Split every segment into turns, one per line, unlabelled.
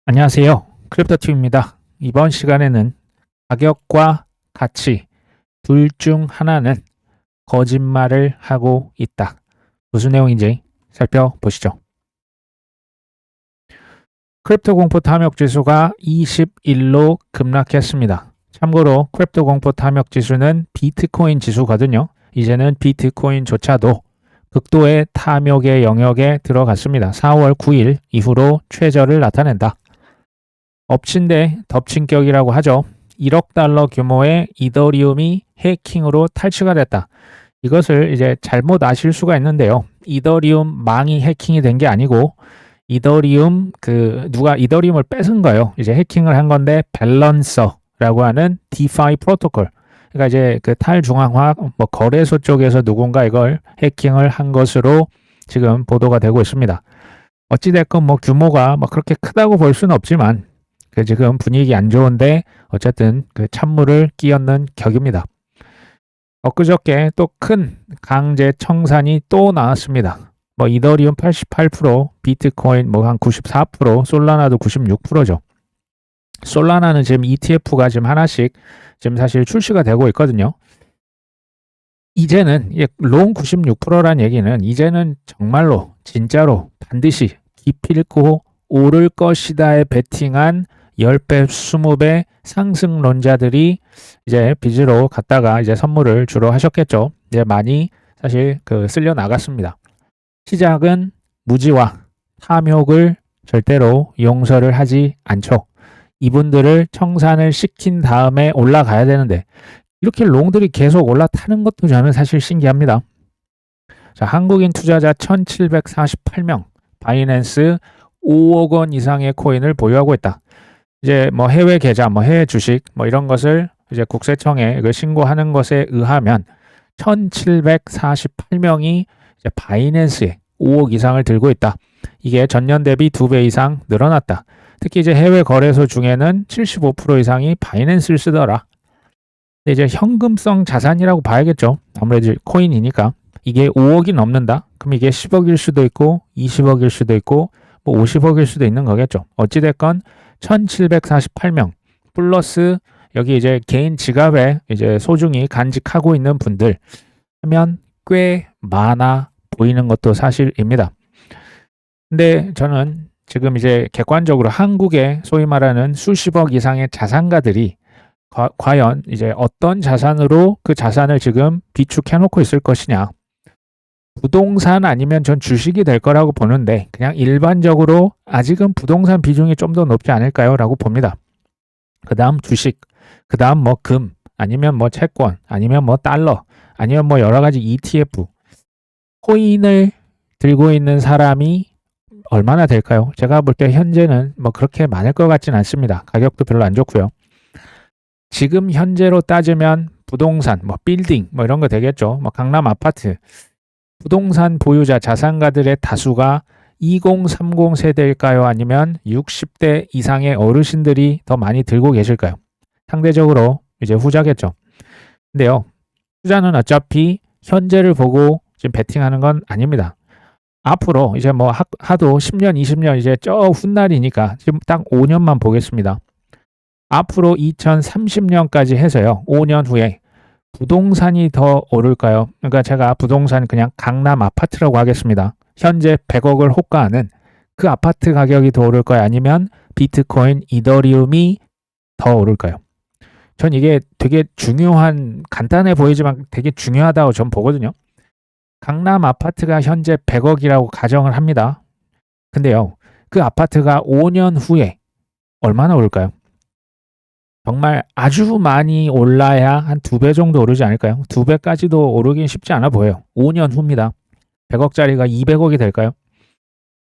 안녕하세요. 크립토튜브입니다. 이번 시간에는 가격과 가치 둘 중 하나는 거짓말을 하고 있다. 무슨 내용인지 살펴보시죠. 크립토 공포 탐욕 지수가 21로 급락했습니다. 참고로 크립토 공포 탐욕 지수는 비트코인 지수거든요. 이제는 비트코인조차도 극도의 탐욕의 영역에 들어갔습니다. 4월 9일 이후로 최저를 나타낸다. 엎친 데 덮친 격이라고 하죠. 1억 달러 규모의 이더리움이 해킹으로 탈취가 됐다. 이것을 이제 잘못 아실 수가 있는데요. 이더리움 망이 해킹이 된 게 아니고 이더리움 누가 이더리움을 뺏은 거예요. 이제 해킹을 한 건데 밸런서라고 하는 디파이 프로토콜. 그러니까 이제 그 탈중앙화 거래소 쪽에서 누군가 이걸 해킹을 한 것으로 지금 보도가 되고 있습니다. 어찌됐건 규모가 그렇게 크다고 볼 수는 없지만 지금 분위기 안 좋은데 어쨌든 그 찬물을 끼얹는 격입니다. 엊그저께 또 큰 강제 청산이 또 나왔습니다. 이더리움 88%, 비트코인 한 94%, 솔라나도 96%죠. 솔라나는 지금 ETF가 지금 하나씩 지금 사실 출시가 되고 있거든요. 이제는 롱 96%란 얘기는 이제는 정말로 진짜로 반드시 기필코 오를 것이다에 베팅한 10배, 20배 상승론자들이 이제 빚으로 갔다가 이제 선물을 주로 하셨겠죠. 이제 많이 사실 쓸려 나갔습니다. 시작은 무지와 탐욕을 절대로 용서를 하지 않죠. 이분들을 청산을 시킨 다음에 올라가야 되는데 이렇게 롱들이 계속 올라타는 것도 저는 사실 신기합니다. 자, 한국인 투자자 1748명, 바이낸스 5억 원 이상의 코인을 보유하고 있다. 이제 해외 계좌, 해외 주식, 이런 것을 이제 국세청에 신고하는 것에 의하면 1748명이 이제 바이낸스에 5억 이상을 들고 있다. 이게 전년 대비 2배 이상 늘어났다. 특히 이제 해외 거래소 중에는 75% 이상이 바이낸스를 쓰더라. 근데 이제 현금성 자산이라고 봐야겠죠. 아무래도 코인이니까. 이게 5억이 넘는다? 그럼 이게 10억일 수도 있고 20억일 수도 있고 50억일 수도 있는 거겠죠. 어찌됐건 1748명 플러스 여기 이제 개인 지갑에 이제 소중히 간직하고 있는 분들 하면 꽤 많아 보이는 것도 사실입니다. 근데 저는 지금 이제 객관적으로 한국의 소위 말하는 수십억 이상의 자산가들이 과연 이제 어떤 자산으로 그 자산을 지금 비축해 놓고 있을 것이냐. 부동산 아니면 전 주식이 될 거라고 보는데 그냥 일반적으로 아직은 부동산 비중이 좀 더 높지 않을까요? 라고 봅니다. 그 다음 주식, 그 다음 금, 아니면 채권, 아니면 달러, 아니면 여러 가지 ETF. 코인을 들고 있는 사람이 얼마나 될까요? 제가 볼 때 현재는 그렇게 많을 것 같진 않습니다. 가격도 별로 안 좋고요. 지금 현재로 따지면 부동산, 빌딩, 이런 거 되겠죠. 강남 아파트. 부동산 보유자 자산가들의 다수가 2030 세대일까요? 아니면 60대 이상의 어르신들이 더 많이 들고 계실까요? 상대적으로 이제 후자겠죠. 근데요, 투자는 어차피 현재를 보고 지금 베팅하는 건 아닙니다. 앞으로 이제 하도 10년, 20년 이제 저 훗날이니까 지금 딱 5년만 보겠습니다. 앞으로 2030년까지 해서요, 5년 후에 부동산이 더 오를까요? 그러니까 제가 부동산 그냥 강남 아파트라고 하겠습니다. 현재 100억을 호가하는 그 아파트 가격이 더 오를까요? 아니면 비트코인, 이더리움이 더 오를까요? 전 이게 되게 중요한, 간단해 보이지만 되게 중요하다고 전 보거든요. 강남 아파트가 현재 100억이라고 가정을 합니다. 근데요, 그 아파트가 5년 후에 얼마나 오를까요? 정말 아주 많이 올라야 한 2배 정도 오르지 않을까요? 2배까지도 오르긴 쉽지 않아 보여요. 5년 후입니다. 100억짜리가 200억이 될까요?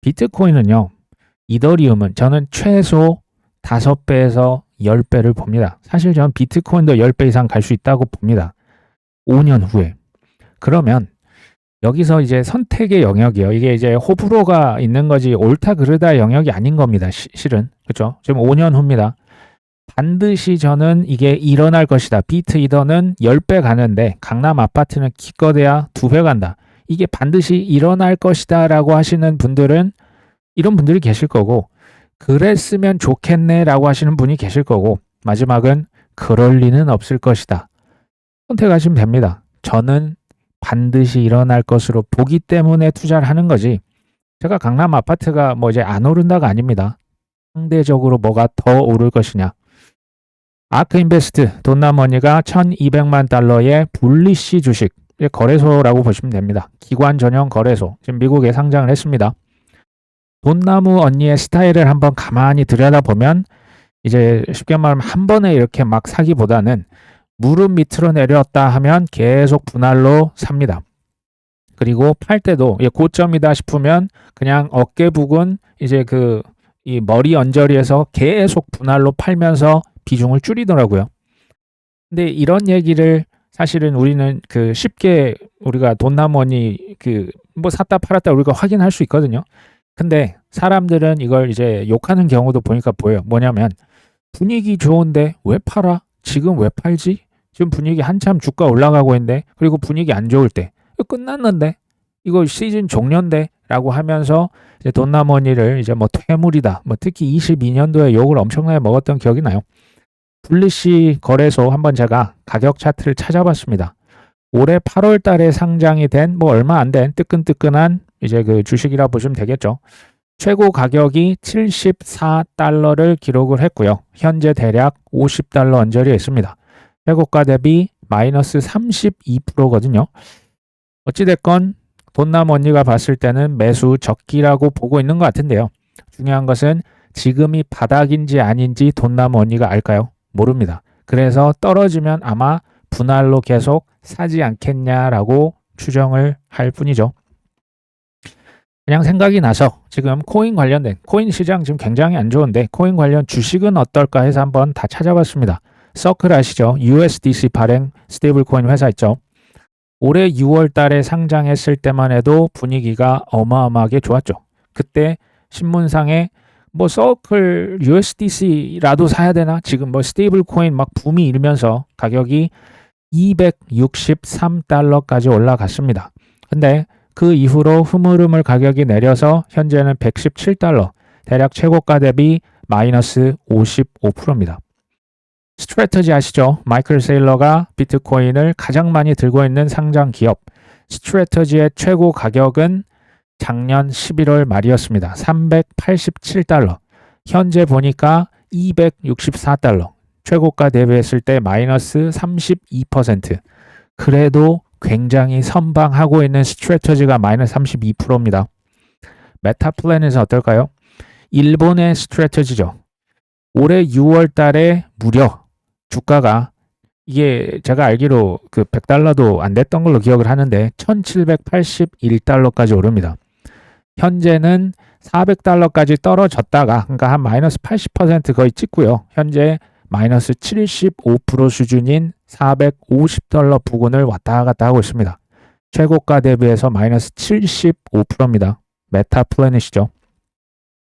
비트코인은요, 이더리움은 저는 최소 5배에서 10배를 봅니다. 사실 저는 비트코인도 10배 이상 갈 수 있다고 봅니다. 5년 후에. 그러면 여기서 이제 선택의 영역이요. 이게 이제 호불호가 있는 거지 옳다 그르다 영역이 아닌 겁니다. 실은. 그렇죠? 지금 5년 후입니다. 반드시 저는 이게 일어날 것이다. 비트 이더는 10배 가는데 강남 아파트는 기껏해야 2배 간다. 이게 반드시 일어날 것이다 라고 하시는 분들은 이런 분들이 계실 거고, 그랬으면 좋겠네 라고 하시는 분이 계실 거고, 마지막은 그럴 리는 없을 것이다. 선택하시면 됩니다. 저는 반드시 일어날 것으로 보기 때문에 투자를 하는 거지, 제가 강남 아파트가 뭐 이제 안 오른다가 아닙니다. 상대적으로 뭐가 더 오를 것이냐. 아크인베스트 돈나머니가 1200만 달러의 불리시 주식 거래소라고 보시면 됩니다. 기관 전용 거래소. 지금 미국에 상장을 했습니다. 돈나무 언니의 스타일을 한번 가만히 들여다보면 이제 쉽게 말하면 한 번에 이렇게 막 사기보다는 무릎 밑으로 내렸다 하면 계속 분할로 삽니다. 그리고 팔 때도 고점이다 싶으면 그냥 어깨 부근 이제 이 머리 언저리에서 계속 분할로 팔면서 비중을 줄이더라고요. 근데 이런 얘기를 사실은 우리는 쉽게 우리가 돈나머니 뭐 샀다 팔았다 우리가 확인할 수 있거든요. 근데 사람들은 이걸 이제 욕하는 경우도 보니까 보여요. 뭐냐면 분위기 좋은데 왜 팔아? 지금 왜 팔지? 지금 분위기 한참 주가 올라가고 있는데, 그리고 분위기 안 좋을 때 끝났는데 이거 시즌 종료인데 라고 하면서 이제 돈나머니를 이제 뭐 퇴물이다, 뭐 특히 22년도에 욕을 엄청나게 먹었던 기억이 나요. 불리시 거래소 한번 제가 가격 차트를 찾아봤습니다. 올해 8월 달에 상장이 된 뭐 얼마 안 된 뜨끈뜨끈한 이제 주식이라 보시면 되겠죠. 최고 가격이 74달러를 기록을 했고요. 현재 대략 50달러 언저리에 있습니다. 최고가 대비 마이너스 32%거든요. 어찌됐건 돈나머니가 봤을 때는 매수 적기라고 보고 있는 것 같은데요. 중요한 것은 지금이 바닥인지 아닌지 돈나머니가 알까요? 모릅니다. 그래서 떨어지면 아마 분할로 계속 사지 않겠냐라고 추정을 할 뿐이죠. 그냥 생각이 나서 지금 코인 관련된, 코인 시장 지금 굉장히 안 좋은데 코인 관련 주식은 어떨까 해서 한번 다 찾아봤습니다. 서클 아시죠? USDC 발행 스테이블 코인 회사 있죠. 올해 6월 달에 상장했을 때만 해도 분위기가 어마어마하게 좋았죠. 그때 신문상에 뭐 서클 USDC라도 사야 되나? 지금 뭐 스테이블 코인 막 붐이 일면서 가격이 263달러까지 올라갔습니다. 근데 그 이후로 흐물흐물 가격이 내려서 현재는 117달러, 대략 최고가 대비 마이너스 55%입니다. 스트래터지 아시죠? 마이클 세일러가 비트코인을 가장 많이 들고 있는 상장 기업. 스트래터지의 최고 가격은 작년 11월 말이었습니다. 387달러. 현재 보니까 264달러. 최고가 대비했을 때 마이너스 32%. 그래도 굉장히 선방하고 있는 스트래터지가 마이너스 32%입니다. 메타플래닛은 어떨까요? 일본의 스트래터지죠. 올해 6월 달에 무려 주가가 이게 제가 알기로 100달러도 안 됐던 걸로 기억을 하는데 1781달러까지 오릅니다. 현재는 400달러까지 떨어졌다가 그러니까 한 마이너스 80% 거의 찍고요. 현재 마이너스 75% 수준인 450달러 부근을 왔다 갔다 하고 있습니다. 최고가 대비해서 마이너스 75%입니다. 메타플래닛이죠.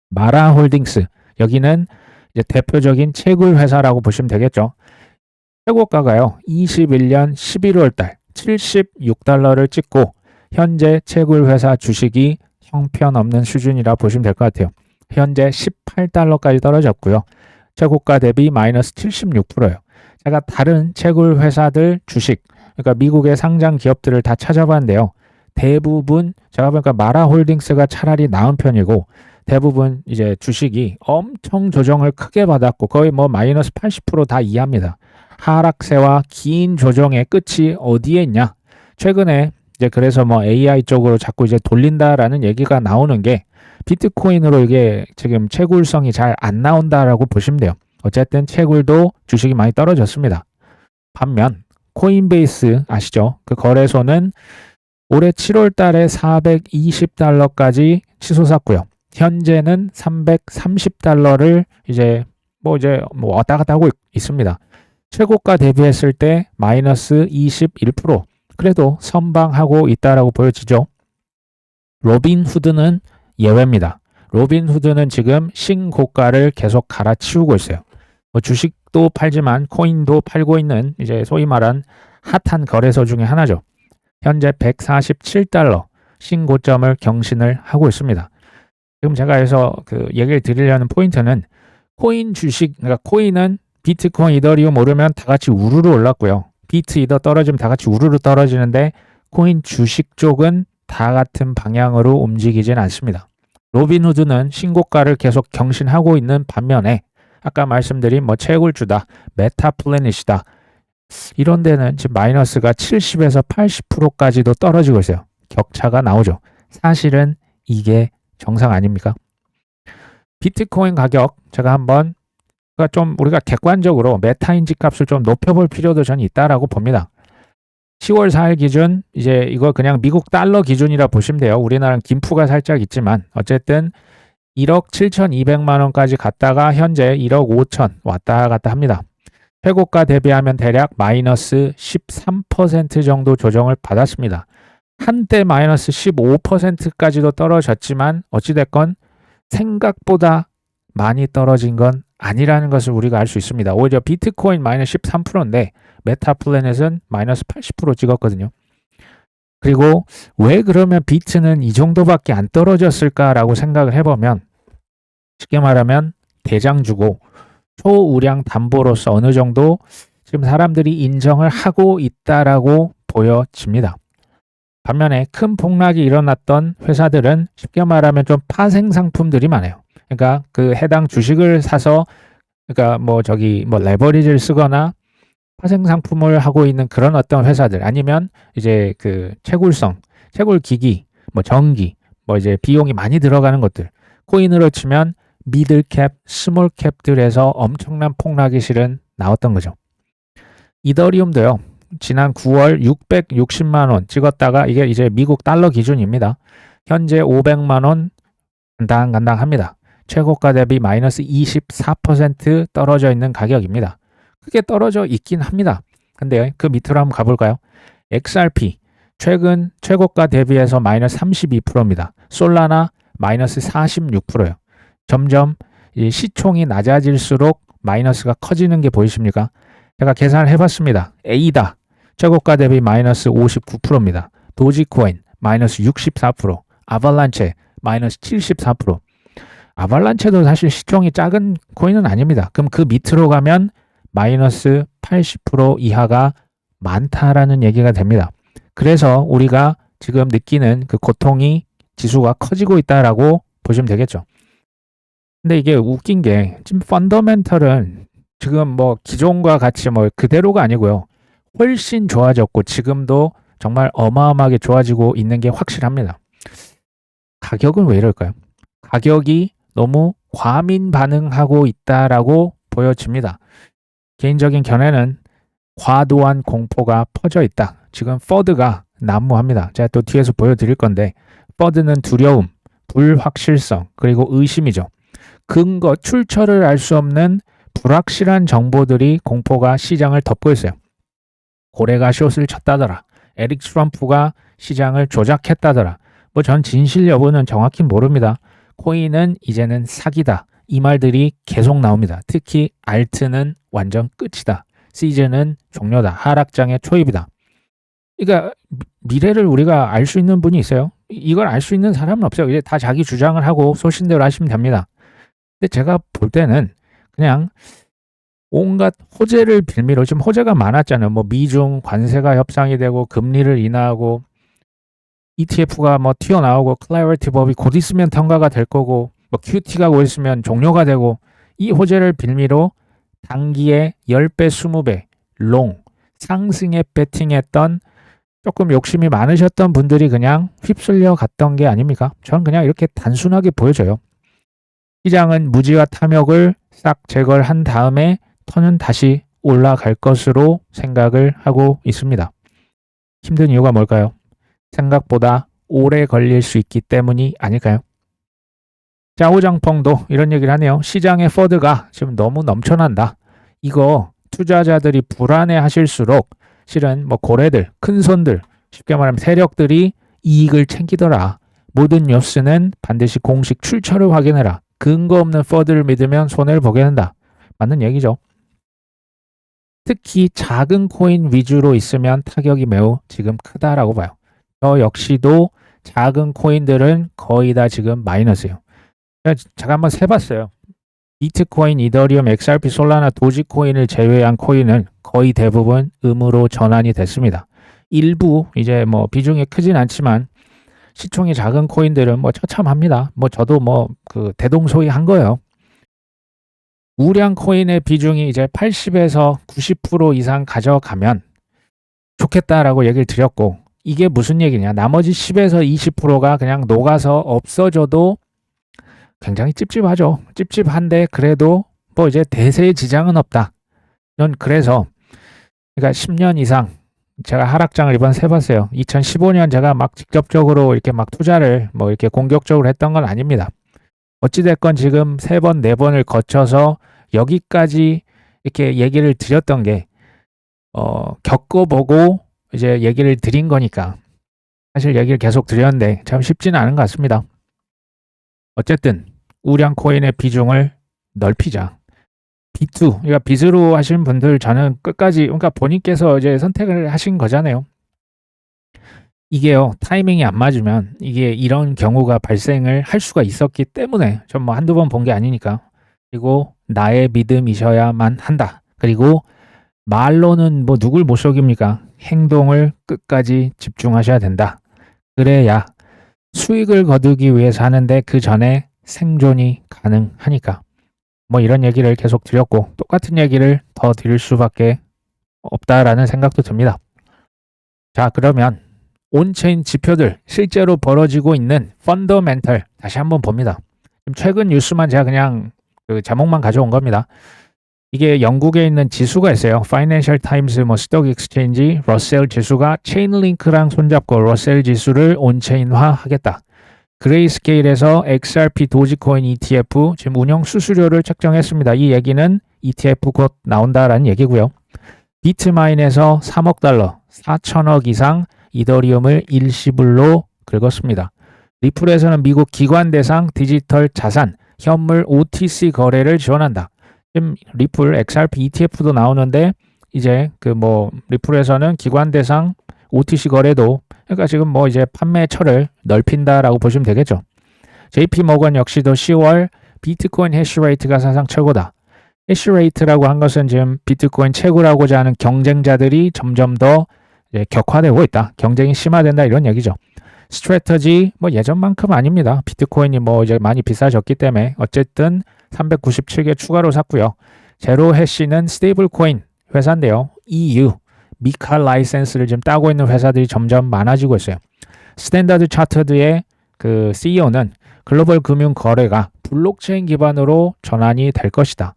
마라홀딩스, 여기는 이제 대표적인 채굴 회사라고 보시면 되겠죠. 최고가가요. 21년 11월 달 76달러를 찍고 현재 채굴 회사 주식이 형편없는 수준이라 보시면 될 것 같아요. 현재 18달러까지 떨어졌고요. 최고가 대비 마이너스 76%예요. 제가 다른 채굴 회사들 주식, 그러니까 미국의 상장 기업들을 다 찾아봤는데요. 대부분 제가 보니까 마라홀딩스가 차라리 나은 편이고 대부분 이제 주식이 엄청 조정을 크게 받았고 거의 뭐 마이너스 80% 다 이하입니다. 하락세와 긴 조정의 끝이 어디에 있냐? 최근에 이제 그래서 뭐 AI 쪽으로 자꾸 이제 돌린다라는 얘기가 나오는 게 비트코인으로 이게 지금 채굴성이 잘 안 나온다라고 보시면 돼요. 어쨌든 채굴도 주식이 많이 떨어졌습니다. 반면 코인베이스 아시죠? 그 거래소는 올해 7월 달에 420달러까지 치솟았고요. 현재는 330달러를 이제 왔다 갔다 하고 있습니다. 최고가 대비했을 때 마이너스 21%. 그래도 선방하고 있다라고 보여지죠. 로빈후드는 예외입니다. 로빈후드는 지금 신고가를 계속 갈아치우고 있어요. 뭐 주식도 팔지만 코인도 팔고 있는 이제 소위 말한 핫한 거래소 중에 하나죠. 현재 147달러 신고점을 경신을 하고 있습니다. 지금 제가 여기서 그 얘기를 드리려는 포인트는 코인 주식, 그러니까 코인은 비트코인, 이더리움 오르면 다 같이 우르르 올랐고요. 비트, 이더 떨어지면 다 같이 우르르 떨어지는데 코인 주식 쪽은 다 같은 방향으로 움직이진 않습니다. 로빈후드는 신고가를 계속 경신하고 있는 반면에 아까 말씀드린 뭐 채굴주다, 메타플래닛이다 이런 데는 지금 마이너스가 70에서 80%까지도 떨어지고 있어요. 격차가 나오죠. 사실은 이게 정상 아닙니까? 비트코인 가격 제가 한번 좀 우리가 객관적으로 메타인지 값을 좀 높여볼 필요도 저는 있다라고 봅니다. 10월 4일 기준 이제 이거 그냥 미국 달러 기준이라 보시면 돼요. 우리나라는 김프가 살짝 있지만 어쨌든 1억 7,200만 원까지 갔다가 현재 1억 5천 왔다 갔다 합니다. 최고가 대비하면 대략 마이너스 13% 정도 조정을 받았습니다. 한때 마이너스 15%까지도 떨어졌지만 어찌됐건 생각보다 많이 떨어진 건 아니라는 것을 우리가 알 수 있습니다. 오히려 비트코인 마이너스 13%인데 메타플래닛은 마이너스 80% 찍었거든요. 그리고 왜 그러면 비트는 이 정도밖에 안 떨어졌을까라고 생각을 해보면 쉽게 말하면 대장주고 초우량 담보로서 어느 정도 지금 사람들이 인정을 하고 있다라고 보여집니다. 반면에 큰 폭락이 일어났던 회사들은 쉽게 말하면 좀 파생 상품들이 많아요. 그러니까 그 해당 주식을 사서 그러니까 뭐 레버리지를 쓰거나 파생 상품을 하고 있는 그런 어떤 회사들 아니면 이제 그 채굴 기기, 뭐 전기, 뭐 이제 비용이 많이 들어가는 것들. 코인으로 치면 미들캡, 스몰캡들에서 엄청난 폭락이 실은 나왔던 거죠. 이더리움도요. 지난 9월 660만 원 찍었다가 이게 이제 미국 달러 기준입니다. 현재 500만 원 간당간당합니다. 최고가 대비 마이너스 24% 떨어져 있는 가격입니다. 크게 떨어져 있긴 합니다. 근데 그 밑으로 한번 가볼까요? XRP 최근 최고가 대비해서 마이너스 32%입니다. 솔라나 마이너스 46%예요. 점점 시총이 낮아질수록 마이너스가 커지는 게 보이십니까? 제가 계산을 해봤습니다. 에이다 최고가 대비 마이너스 59%입니다. 도지코인 마이너스 64%, 아발란체 마이너스 74%. 아발란체도 사실 시총이 작은 코인은 아닙니다. 그럼 그 밑으로 가면 마이너스 80% 이하가 많다라는 얘기가 됩니다. 그래서 우리가 지금 느끼는 그 고통이 지수가 커지고 있다라고 보시면 되겠죠. 근데 이게 웃긴 게 지금 펀더멘털은 지금 뭐 기존과 같이 뭐 그대로가 아니고요. 훨씬 좋아졌고 지금도 정말 어마어마하게 좋아지고 있는 게 확실합니다. 가격은 왜 이럴까요? 가격이 너무 과민 반응하고 있다라고 보여집니다. 개인적인 견해는 과도한 공포가 퍼져 있다. 지금 퍼드가 난무합니다. 제가 또 뒤에서 보여드릴 건데 퍼드는 두려움, 불확실성, 그리고 의심이죠. 근거, 출처를 알 수 없는 불확실한 정보들이 공포가 시장을 덮고 있어요. 고래가 숏을 쳤다더라. 에릭 트럼프가 시장을 조작했다더라. 뭐 전 진실 여부는 정확히 모릅니다. 코인은 이제는 사기다. 이 말들이 계속 나옵니다. 특히 알트는 완전 끝이다. 시즌은 종료다. 하락장의 초입이다. 그러니까 미래를 우리가 알 수 있는 분이 있어요? 이걸 알 수 있는 사람은 없어요. 이제 다 자기 주장을 하고 소신대로 하시면 됩니다. 근데 제가 볼 때는 그냥 온갖 호재를 빌미로 지금 호재가 많았잖아요. 뭐 미중 관세가 협상이 되고 금리를 인하하고 ETF가 뭐 튀어나오고 클래리티 법이 곧 있으면 통과가 될 거고 뭐 QT가 곧 있으면 종료가 되고 이 호재를 빌미로 단기에 10배, 20배 롱 상승에 배팅했던 조금 욕심이 많으셨던 분들이 그냥 휩쓸려 갔던 게 아닙니까? 저는 그냥 이렇게 단순하게 보여져요. 시장은 무지와 탐욕을 싹 제거를 한 다음에 턴은 다시 올라갈 것으로 생각을 하고 있습니다. 힘든 이유가 뭘까요? 생각보다 오래 걸릴 수 있기 때문이 아닐까요? 자, 오장펑도 이런 얘기를 하네요. 시장의 퍼드가 지금 너무 넘쳐난다. 이거 투자자들이 불안해 하실수록 실은 뭐 고래들, 큰손들, 쉽게 말하면 세력들이 이익을 챙기더라. 모든 뉴스는 반드시 공식 출처를 확인해라. 근거 없는 퍼드를 믿으면 손해를 보게 된다. 맞는 얘기죠. 특히 작은 코인 위주로 있으면 타격이 매우 지금 크다라고 봐요. 저 역시도 작은 코인들은 거의 다 지금 마이너스예요. 제가 한번 세봤어요. 비트코인, 이더리움, XRP, 솔라나, 도지코인을 제외한 코인은 거의 대부분 음으로 전환이 됐습니다. 일부 이제 뭐 비중이 크진 않지만 시총이 작은 코인들은 뭐 처참합니다. 뭐 저도 뭐 그 대동소이한 거예요. 우량 코인의 비중이 이제 80에서 90% 이상 가져가면 좋겠다라고 얘기를 드렸고, 이게 무슨 얘기냐? 나머지 10에서 20%가 그냥 녹아서 없어져도 굉장히 찝찝하죠. 찝찝한데 그래도 뭐 이제 대세의 지장은 없다. 전 그래서 그러니까 10년 이상 제가 하락장을 이번 세봤어요. 2015년 제가 막 직접적으로 이렇게 막 투자를 뭐 이렇게 공격적으로 했던 건 아닙니다. 어찌됐건 지금 3번, 4번을 거쳐서 여기까지 이렇게 얘기를 드렸던 게 겪어보고 이제 얘기를 드린 거니까 사실 얘기를 계속 드렸는데 참 쉽지는 않은 것 같습니다. 어쨌든 우량 코인의 비중을 넓히자. B2, 그러니까 빚으로 하신 분들 저는 끝까지, 그러니까 본인께서 이제 선택을 하신 거잖아요. 이게요, 타이밍이 안 맞으면 이게 이런 경우가 발생을 할 수가 있었기 때문에 전 뭐 한두 번 본 게 아니니까. 그리고 나의 믿음이셔야만 한다. 그리고 말로는 뭐 누굴 못 속입니까? 행동을 끝까지 집중하셔야 된다. 그래야 수익을 거두기 위해서 하는데 그 전에 생존이 가능하니까. 뭐 이런 얘기를 계속 드렸고 똑같은 얘기를 더 드릴 수밖에 없다라는 생각도 듭니다. 자, 그러면 온체인 지표들, 실제로 벌어지고 있는 펀더멘털 다시 한번 봅니다. 최근 뉴스만 제가 그냥 그 제목만 가져온 겁니다. 이게 영국에 있는 지수가 있어요. 파이낸셜 타임스, 뭐 스톡 익스체인지, 러셀 지수가 체인링크랑 손잡고 러셀 지수를 온체인화 하겠다. 그레이스케일에서 XRP 도지코인 ETF 지금 운영 수수료를 책정했습니다. 이 얘기는 ETF 곧 나온다라는 얘기고요. 비트마인에서 3억 달러, 4천억 이상 이더리움을 일시불로 긁었습니다. 리플에서는 미국 기관 대상 디지털 자산, 현물 OTC 거래를 지원한다. 지금 리플 XRP ETF도 나오는데 이제 그 뭐 리플에서는 기관 대상 OTC 거래도, 그러니까 지금 뭐 이제 판매처를 넓힌다라고 보시면 되겠죠. JP 모건 역시도 10월 비트코인 해시레이트가 사상 최고다. 해시레이트라고 한 것은 지금 비트코인 채굴하고자 하는 경쟁자들이 점점 더 이제 격화되고 있다. 경쟁이 심화된다 이런 얘기죠. 스트래터지 뭐 예전만큼 아닙니다. 비트코인이 뭐 이제 많이 비싸졌기 때문에 어쨌든 397개 추가로 샀고요. 제로 해시는 스테이블 코인 회사인데요. EU 미카 라이센스를 지금 따고 있는 회사들이 점점 많아지고 있어요. 스탠다드 차터드의 그 CEO는 글로벌 금융 거래가 블록체인 기반으로 전환이 될 것이다.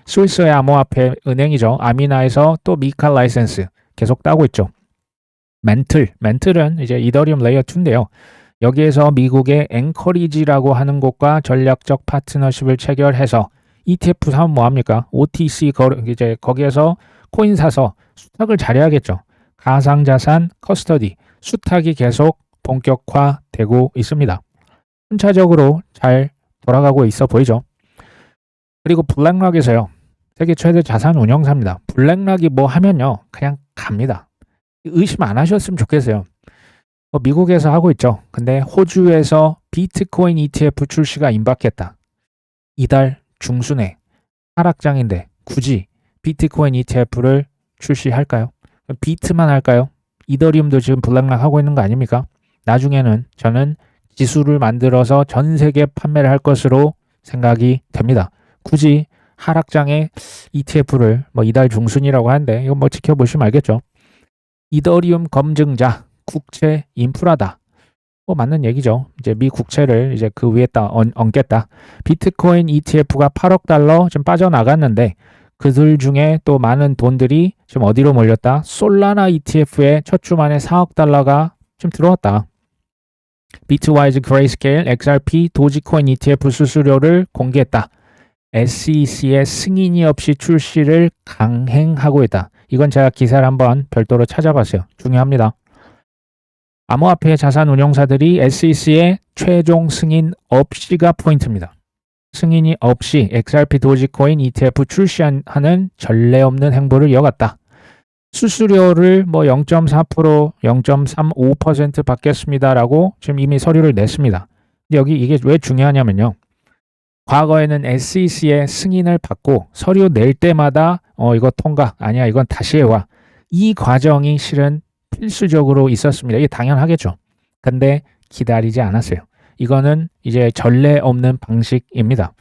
스위스의 암호화폐 은행이죠. 아미나에서 또 미카 라이센스 계속 따고 있죠. 멘틀은 이제 이더리움 레이어 2인데요. 여기에서 미국의 앵커리지라고 하는 곳과 전략적 파트너십을 체결해서 ETF 사면 뭐합니까? OTC 이제 거기에서 코인 사서 수탁을 잘해야겠죠. 가상자산 커스터디 수탁이 계속 본격화되고 있습니다. 순차적으로 잘 돌아가고 있어 보이죠. 그리고 블랙락에서요. 세계 최대 자산 운용사입니다. 블랙락이 뭐 하면요. 그냥 갑니다. 의심 안 하셨으면 좋겠어요. 미국에서 하고 있죠. 근데 호주에서 비트코인 ETF 출시가 임박했다. 이달 중순에 하락장인데 굳이 비트코인 ETF를 출시할까요? 비트만 할까요? 이더리움도 지금 블랙락 하고 있는 거 아닙니까? 나중에는 저는 지수를 만들어서 전 세계 판매를 할 것으로 생각이 됩니다. 굳이 하락장에 ETF를 뭐 이달 중순이라고 하는데 이거 뭐 지켜보시면 알겠죠. 이더리움 검증자 국채 인프라다. 뭐 맞는 얘기죠. 이제 미 국채를 이제 그 위에다 얹겠다. 비트코인 ETF가 8억 달러 지금 빠져나갔는데 그들 중에 또 많은 돈들이 지금 어디로 몰렸다? 솔라나 ETF에 첫 주 만에 4억 달러가 지금 들어왔다. 비트와이즈 그레이스케일 XRP 도지코인 ETF 수수료를 공개했다. SEC의 승인이 없이 출시를 강행하고 있다. 이건 제가 기사를 한번 별도로 찾아봤어요. 중요합니다. 암호화폐 자산 운용사들이 SEC의 최종 승인 없이가 포인트입니다. 승인이 없이 XRP 도지코인 ETF 출시하는 전례 없는 행보를 이어갔다. 수수료를 뭐 0.4%, 0.35% 받겠습니다라고 지금 이미 서류를 냈습니다. 근데 여기 이게 왜 중요하냐면요. 과거에는 SEC의 승인을 받고 서류 낼 때마다 이거 통과, 아니야 이건 다시 해와. 이 과정이 실은 필수적으로 있었습니다. 이게 당연하겠죠. 근데 기다리지 않았어요. 이거는 이제 전례 없는 방식입니다.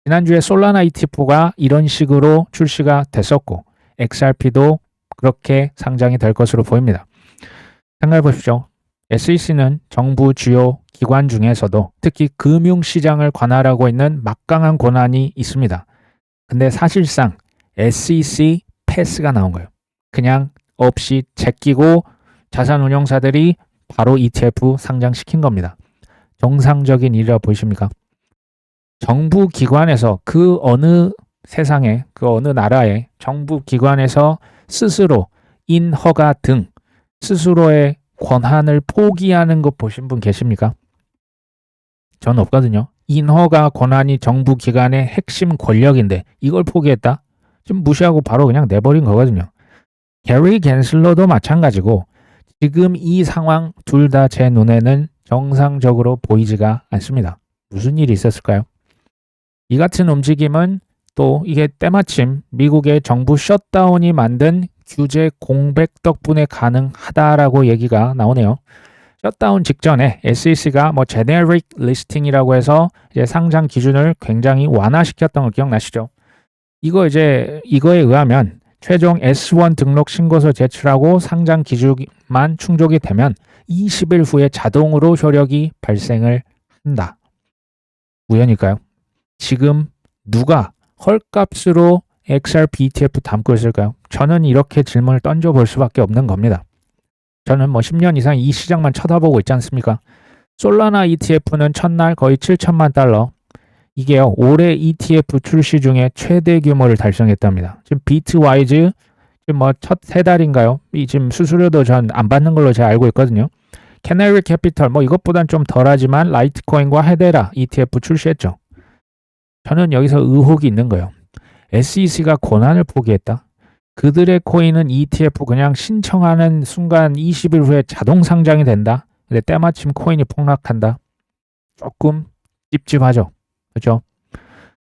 지난주에 솔라나 ETF가 이런 식으로 출시가 됐었고 XRP도 그렇게 상장이 될 것으로 보입니다. 생각해 보십시오. SEC는 정부 주요 기관 중에서도 특히 금융시장을 관할하고 있는 막강한 권한이 있습니다. 근데 사실상 SEC 패스가 나온 거예요. 그냥 없이 제끼고 자산운용사들이 바로 ETF 상장시킨 겁니다. 정상적인 일이라 보이십니까? 정부 기관에서 그 어느 세상에, 그 어느 나라의 정부 기관에서 스스로 인허가 등 스스로의 권한을 포기하는 거 보신 분 계십니까? 전 없거든요. 인허가 권한이 정부 기관의 핵심 권력인데 이걸 포기했다? 좀 무시하고 바로 그냥 내버린 거거든요. 게리 갠슬러도 마찬가지고 지금 이 상황 둘 다 제 눈에는 정상적으로 보이지가 않습니다. 무슨 일이 있었을까요? 이 같은 움직임은 또 이게 때마침 미국의 정부 셧다운이 만든 규제 공백 덕분에 가능하다라고 얘기가 나오네요. 셧다운 직전에 SEC가 뭐 제네릭 리스팅이라고 해서 이제 상장 기준을 굉장히 완화시켰던 거 기억나시죠? 이거에 의하면 최종 S1 등록 신고서 제출하고 상장 기준만 충족이 되면 20일 후에 자동으로 효력이 발생을 한다. 우연일까요? 지금 누가 헐값으로 XRP ETF 담고 있을까요? 저는 이렇게 질문을 던져볼 수밖에 없는 겁니다. 저는 뭐 10년 이상 이 시장만 쳐다보고 있지 않습니까? 솔라나 ETF는 첫날 거의 7천만 달러. 이게요, 올해 ETF 출시 중에 최대 규모를 달성했답니다. 지금 비트와이즈 지금 뭐 첫 세 달인가요? 지금 수수료도 전 안 받는 걸로 제가 알고 있거든요. 캐너리 캐피털 뭐 이것보단 좀 덜하지만 라이트코인과 헤데라 ETF 출시했죠. 저는 여기서 의혹이 있는 거예요. SEC가 권한을 포기했다. 그들의 코인은 ETF 그냥 신청하는 순간 20일 후에 자동 상장이 된다. 근데 때마침 코인이 폭락한다. 조금 찝찝하죠. 그렇죠?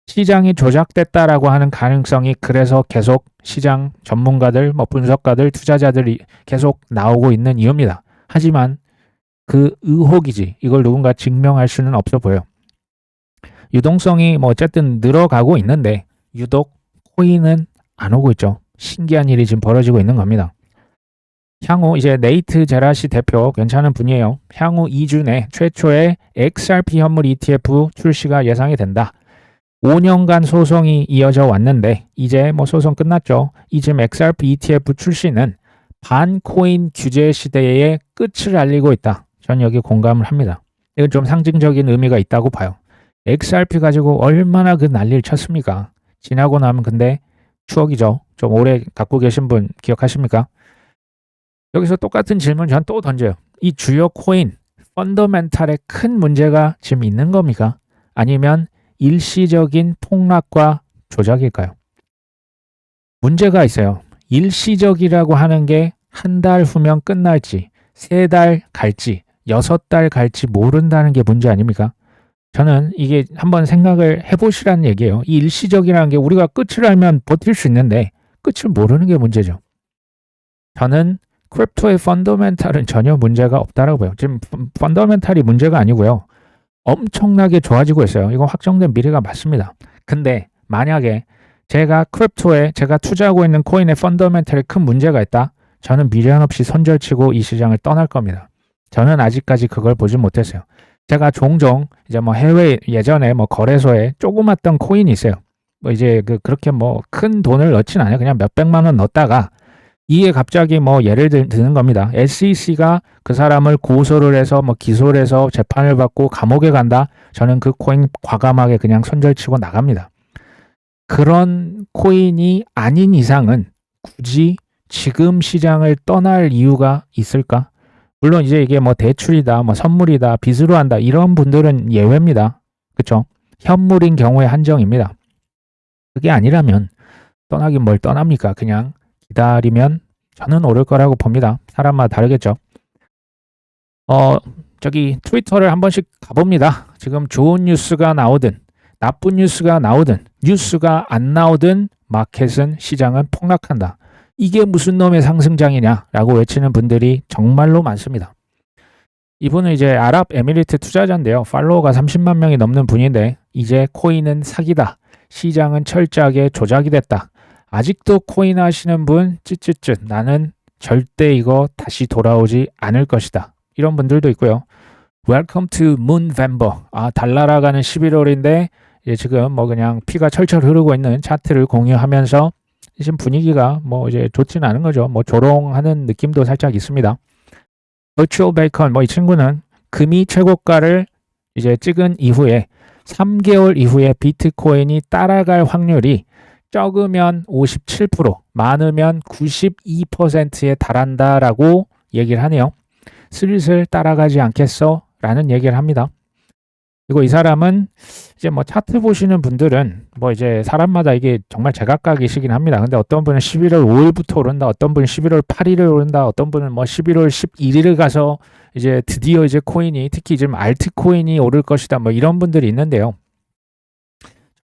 시장이 조작됐다라고 하는 가능성이 그래서 계속 시장 전문가들, 뭐 분석가들, 투자자들이 계속 나오고 있는 이유입니다. 하지만 그 의혹이지 이걸 누군가 증명할 수는 없어 보여요. 유동성이 뭐 어쨌든 늘어가고 있는데 유독 코인은 안 오고 있죠. 신기한 일이 지금 벌어지고 있는 겁니다. 향후 이제 네이트 제라시 대표 괜찮은 분이에요. 향후 2주 내 최초의 XRP 현물 ETF 출시가 예상이 된다. 5년간 소송이 이어져 왔는데 이제 뭐 소송 끝났죠. 이쯤 XRP ETF 출시는 반코인 규제 시대의 끝을 알리고 있다. 전 여기 공감을 합니다. 이건 좀 상징적인 의미가 있다고 봐요. XRP 가지고 얼마나 그 난리를 쳤습니까? 지나고 나면 근데 추억이죠. 좀 오래 갖고 계신 분 기억하십니까? 여기서 똑같은 질문 전 또 던져요. 이 주요 코인 펀더멘탈에 큰 문제가 지금 있는 겁니까? 아니면 일시적인 폭락과 조작일까요? 문제가 있어요. 일시적이라고 하는 게 한 달 후면 끝날지 3달 갈지 6달 갈지 모른다는 게 문제 아닙니까? 저는 이게 한번 생각을 해보시라는 얘기예요. 이 일시적이라는 게 우리가 끝을 알면 버틸 수 있는데 끝을 모르는 게 문제죠. 저는 크립토의 펀더멘탈은 전혀 문제가 없다라고 봐요. 지금 펀더멘탈이 문제가 아니고요. 엄청나게 좋아지고 있어요. 이건 확정된 미래가 맞습니다. 근데 만약에 제가 크립토에 제가 투자하고 있는 코인의 펀더멘탈에 큰 문제가 있다. 저는 미련 없이 손절치고 이 시장을 떠날 겁니다. 저는 아직까지 그걸 보지 못했어요. 제가 종종 이제 뭐 해외 예전에 뭐 거래소에 조그맣던 코인이 있어요. 뭐 이제 그렇게 뭐 큰 돈을 넣진 않아요. 그냥 몇백만 원 넣었다가 이게 갑자기 뭐 예를 드는 겁니다. SEC가 그 사람을 고소를 해서 뭐 기소를 해서 재판을 받고 감옥에 간다. 저는 그 코인 과감하게 그냥 손절치고 나갑니다. 그런 코인이 아닌 이상은 굳이 지금 시장을 떠날 이유가 있을까? 물론 이제 이게 뭐 대출이다, 뭐 선물이다, 빚으로 한다 이런 분들은 예외입니다. 그렇죠? 현물인 경우에 한정입니다. 그게 아니라면 떠나긴 뭘 떠납니까? 그냥 기다리면 저는 오를 거라고 봅니다. 사람마다 다르겠죠. 저기 트위터를 한 번씩 가봅니다. 지금 좋은 뉴스가 나오든 나쁜 뉴스가 나오든 뉴스가 안 나오든 마켓은 시장은 폭락한다. 이게 무슨 놈의 상승장이냐라고 외치는 분들이 정말로 많습니다. 이분은 이제 아랍에미리트 투자자인데요. 팔로워가 30만 명이 넘는 분인데 이제 코인은 사기다. 시장은 철저하게 조작이 됐다. 아직도 코인 하시는 분 쯧쯧쯧 나는 절대 이거 다시 돌아오지 않을 것이다. 이런 분들도 있고요. Welcome to Moonvember. 달날아가는 11월인데 이제 지금 뭐 그냥 피가 철철 흐르고 있는 차트를 공유하면서 지금 분위기가 뭐 이제 좋지는 않은 거죠. 뭐 조롱하는 느낌도 살짝 있습니다. Virtual Bacon 이 친구는 금이 최고가를 이제 찍은 이후에 3개월 이후에 비트코인이 따라갈 확률이 적으면 57%, 많으면 92%에 달한다라고 얘기를 하네요. 슬슬 따라가지 않겠어? 라는 얘기를 합니다. 그리고 이 사람은 이제 뭐 차트 보시는 분들은 뭐 이제 사람마다 이게 정말 제각각이시긴 합니다. 근데 어떤 분은 11월 5일부터 오른다, 어떤 분은 11월 8일에 오른다, 어떤 분은 뭐 11월 11일을 가서 이제 드디어 이제 코인이 특히 지금 알트코인이 오를 것이다 뭐 이런 분들이 있는데요.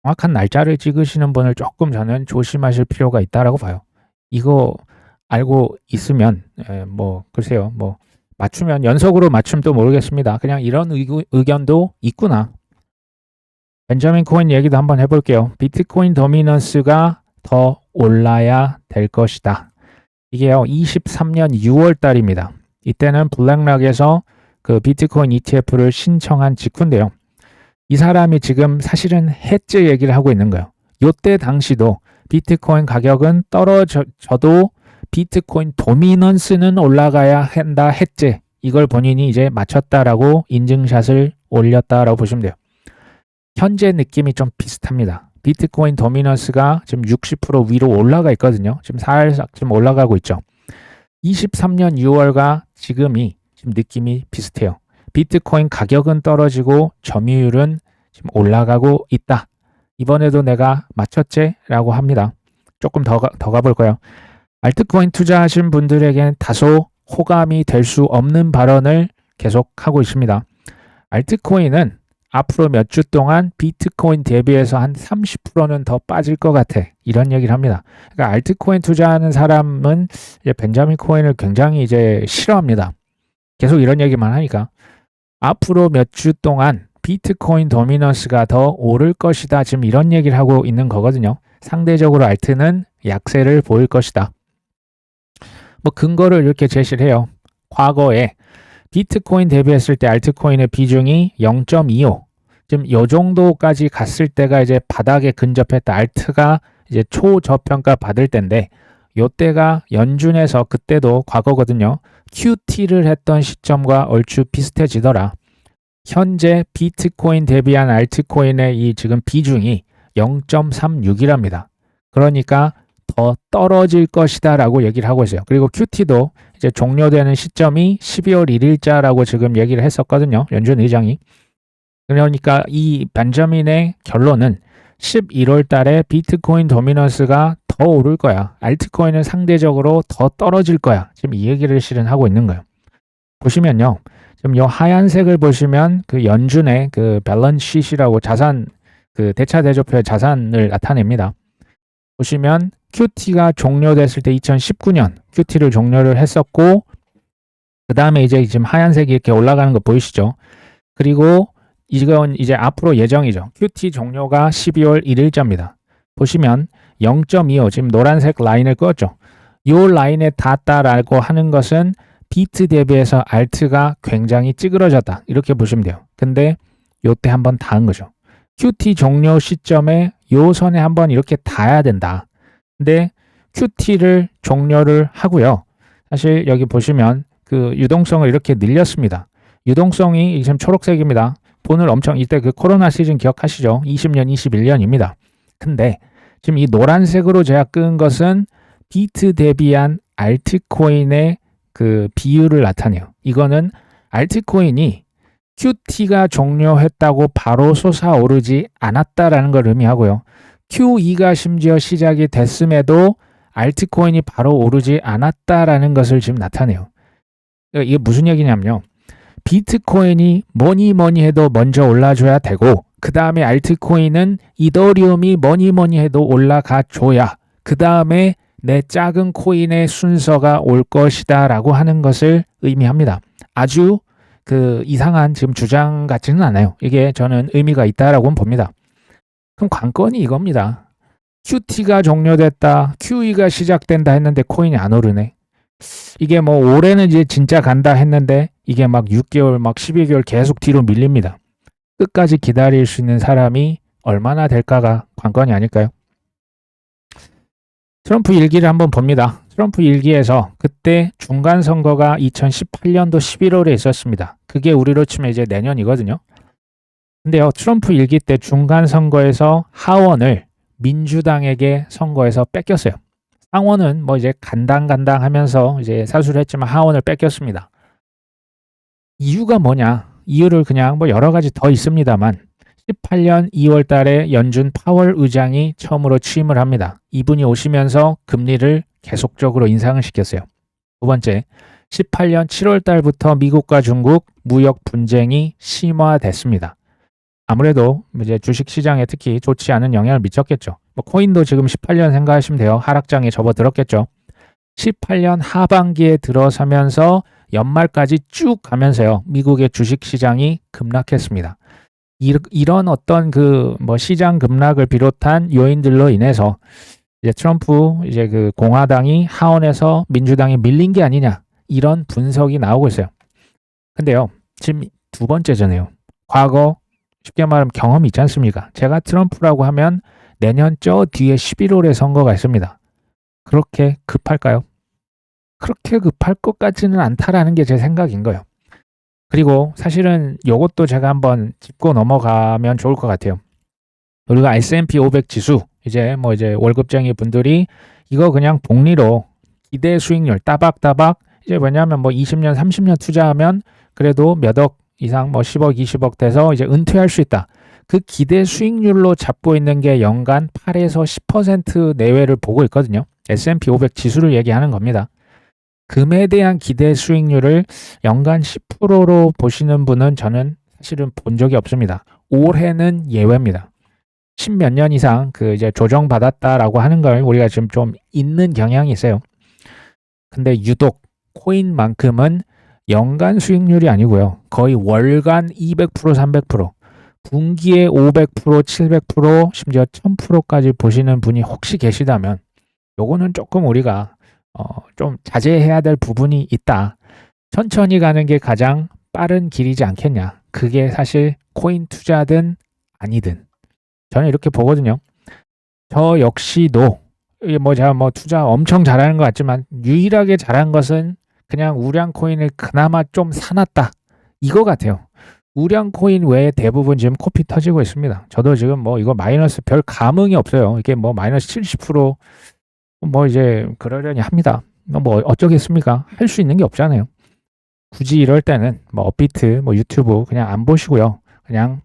정확한 날짜를 찍으시는 분을 조금 저는 조심하실 필요가 있다라고 봐요. 이거 알고 있으면 뭐 글쎄요 뭐 맞추면 연속으로 맞춤도 모르겠습니다. 그냥 이런 의견도 있구나. 벤자민 코인 얘기도 한번 해볼게요. 비트코인 도미넌스가 더 올라야 될 것이다. 이게요 23년 6월 달입니다. 이때는 블랙락에서 그 비트코인 ETF를 신청한 직후인데요. 이 사람이 지금 사실은 해지 얘기를 하고 있는 거예요. 요때 당시도 비트코인 가격은 떨어져도 비트코인 도미넌스는 올라가야 한다 했지. 이걸 본인이 이제 맞췄다라고 인증샷을 올렸다라고 보시면 돼요. 현재 느낌이 좀 비슷합니다. 비트코인 도미넌스가 지금 60% 위로 올라가 있거든요. 지금 살짝 좀 올라가고 있죠. 23년 6월과 지금이 지금 느낌이 비슷해요. 비트코인 가격은 떨어지고 점유율은 지금 올라가고 있다. 이번에도 내가 맞췄지? 라고 합니다. 조금 더 가볼 거예요. 알트코인 투자하신 분들에게는 다소 호감이 될 수 없는 발언을 계속하고 있습니다. 알트코인은 앞으로 몇 주 동안 비트코인 대비해서 한 30%는 더 빠질 것 같아. 이런 얘기를 합니다. 그러니까 알트코인 투자하는 사람은 이제 벤자민 코인을 굉장히 이제 싫어합니다. 계속 이런 얘기만 하니까. 앞으로 몇 주 동안 비트코인 도미넌스가 더 오를 것이다. 지금 이런 얘기를 하고 있는 거거든요. 상대적으로 알트는 약세를 보일 것이다. 뭐 근거를 이렇게 제시를 해요. 과거에 비트코인 대비했을 때 알트코인의 비중이 0.25. 지금 이 정도까지 갔을 때가 이제 바닥에 근접했다. 알트가 이제 초저평가 받을 때인데 요때가 연준에서 그때도 과거거든요. QT를 했던 시점과 얼추 비슷해지더라. 현재 비트코인 대비한 알트코인의 이 지금 비중이 0.36이랍니다. 그러니까 더 떨어질 것이다 라고 얘기를 하고 있어요. 그리고 QT도 이제 종료되는 시점이 12월 1일자라고 지금 얘기를 했었거든요. 연준 의장이. 그러니까 이 벤자민의 결론은 11월 달에 비트코인 도미넌스가 더 오를 거야. 알트코인은 상대적으로 더 떨어질 거야. 지금 이 얘기를 실은 하고 있는 거예요. 보시면요. 지금 이 하얀색을 보시면 그 연준의 그 밸런스 시트이라고 자산 그 대차대조표의 자산을 나타냅니다. 보시면 QT가 종료됐을 때 2019년 QT를 종료를 했었고 그 다음에 이제 지금 하얀색이 이렇게 올라가는 거 보이시죠? 그리고 이건 이제 앞으로 예정이죠. QT 종료가 12월 1일자입니다. 보시면 0.25 지금 노란색 라인을 그었죠. 이 라인에 닿았다라고 하는 것은 비트 대비해서 알트가 굉장히 찌그러졌다. 이렇게 보시면 돼요. 근데 요때 한번 닿은 거죠. QT 종료 시점에 요 선에 한번 이렇게 닿아야 된다. 근데 QT를 종료를 하고요. 사실 여기 보시면 그 유동성을 이렇게 늘렸습니다. 유동성이 지금 초록색입니다. 돈을 엄청 이때 그 코로나 시즌 기억하시죠? 20년, 21년입니다. 근데 지금 이 노란색으로 제가 끈 것은 비트 대비한 알트코인의 그 비율을 나타내요. 이거는 알트코인이 QT가 종료했다고 바로 솟아오르지 않았다라는 걸 의미하고요. QE가 심지어 시작이 됐음에도 알트코인이 바로 오르지 않았다라는 것을 지금 나타내요. 이게 무슨 얘기냐면요. 비트코인이 뭐니 해도 먼저 올라줘야 되고 그 다음에 알트코인은 이더리움이 뭐니 해도 올라가 줘야 그 다음에 내 작은 코인의 순서가 올 것이다 라고 하는 것을 의미합니다. 아주 이상한 지금 주장 같지는 않아요. 이게 저는 의미가 있다라고 봅니다. 그럼 관건이 이겁니다. QT가 종료됐다, QE가 시작된다 했는데 코인이 안 오르네. 이게 뭐 올해는 이제 진짜 간다 했는데 이게 막 6개월, 막 12개월 계속 뒤로 밀립니다. 끝까지 기다릴 수 있는 사람이 얼마나 될까가 관건이 아닐까요? 트럼프 일기를 한번 봅니다. 트럼프 일기에서 그때 중간선거가 2018년도 11월에 있었습니다. 그게 우리로 치면 이제 내년이거든요. 근데요, 트럼프 일기 때 중간선거에서 하원을 민주당에게 선거에서 뺏겼어요. 상원은 뭐 이제 간당 하면서 이제 사수를 했지만 하원을 뺏겼습니다. 이유가 뭐냐? 이유를 그냥 뭐 여러 가지 더 있습니다만 18년 2월 달에 연준 파월 의장이 처음으로 취임을 합니다. 이분이 오시면서 금리를 계속적으로 인상을 시켰어요. 두 번째, 18년 7월 달부터 미국과 중국 무역 분쟁이 심화됐습니다. 아무래도 이제 주식 시장에 특히 좋지 않은 영향을 미쳤겠죠. 뭐 코인도 지금 18년 생각하시면 돼요. 하락장에 접어들었겠죠. 18년 하반기에 들어서면서 연말까지 쭉 가면서요. 미국의 주식 시장이 급락했습니다. 이런 어떤 뭐 시장 급락을 비롯한 요인들로 인해서 이제 트럼프 이제 공화당이 하원에서 민주당이 밀린 게 아니냐 이런 분석이 나오고 있어요. 근데요, 지금 두 번째잖아요. 과거 쉽게 말하면 경험이 있지 않습니까? 제가 트럼프라고 하면 내년 저 뒤에 11월에 선거가 있습니다. 그렇게 급할까요? 그렇게 급할 것 같지는 않다라는 게 제 생각인 거예요. 그리고 사실은 이것도 제가 한번 짚고 넘어가면 좋을 것 같아요. 우리가 S&P 500 지수 이제 월급쟁이 분들이 이거 그냥 복리로 기대 수익률 따박따박 이제 왜냐하면 20년 30년 투자하면 그래도 몇 억 이상 10억 20억 돼서 이제 은퇴할 수 있다. 그 기대 수익률로 잡고 있는 게 연간 8에서 10% 내외를 보고 있거든요. S&P 500 지수를 얘기하는 겁니다. 금에 대한 기대 수익률을 연간 10%로 보시는 분은 저는 사실은 본 적이 없습니다. 올해는 예외입니다. 10몇 년 이상 이제 조정받았다라고 하는 걸 우리가 지금 좀 있는 경향이 있어요. 근데 유독 코인만큼은 연간 수익률이 아니고요. 거의 월간 200%, 300%, 분기에 500%, 700%, 심지어 1000%까지 보시는 분이 혹시 계시다면 요거는 조금 우리가 좀 자제해야 될 부분이 있다. 천천히 가는 게 가장 빠른 길이지 않겠냐. 그게 사실 코인 투자든 아니든 저는 이렇게 보거든요. 저 역시도 제가 투자 엄청 잘하는 것 같지만 유일하게 잘한 것은 그냥 우량 코인을 그나마 좀 사놨다. 이거 같아요. 우량 코인 외에 대부분 지금 코피 터지고 있습니다. 저도 지금 이거 마이너스 별 감흥이 없어요. 이게 마이너스 70% 이제 그러려니 합니다. 어쩌겠습니까? 할 수 있는 게 없잖아요. 굳이 이럴 때는 업비트, 유튜브 그냥 안 보시고요. 그냥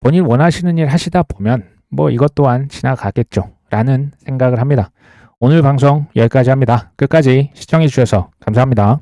본인 원하시는 일 하시다 보면 이것 또한 지나가겠죠. 라는 생각을 합니다. 오늘 방송 여기까지 합니다. 끝까지 시청해 주셔서 감사합니다.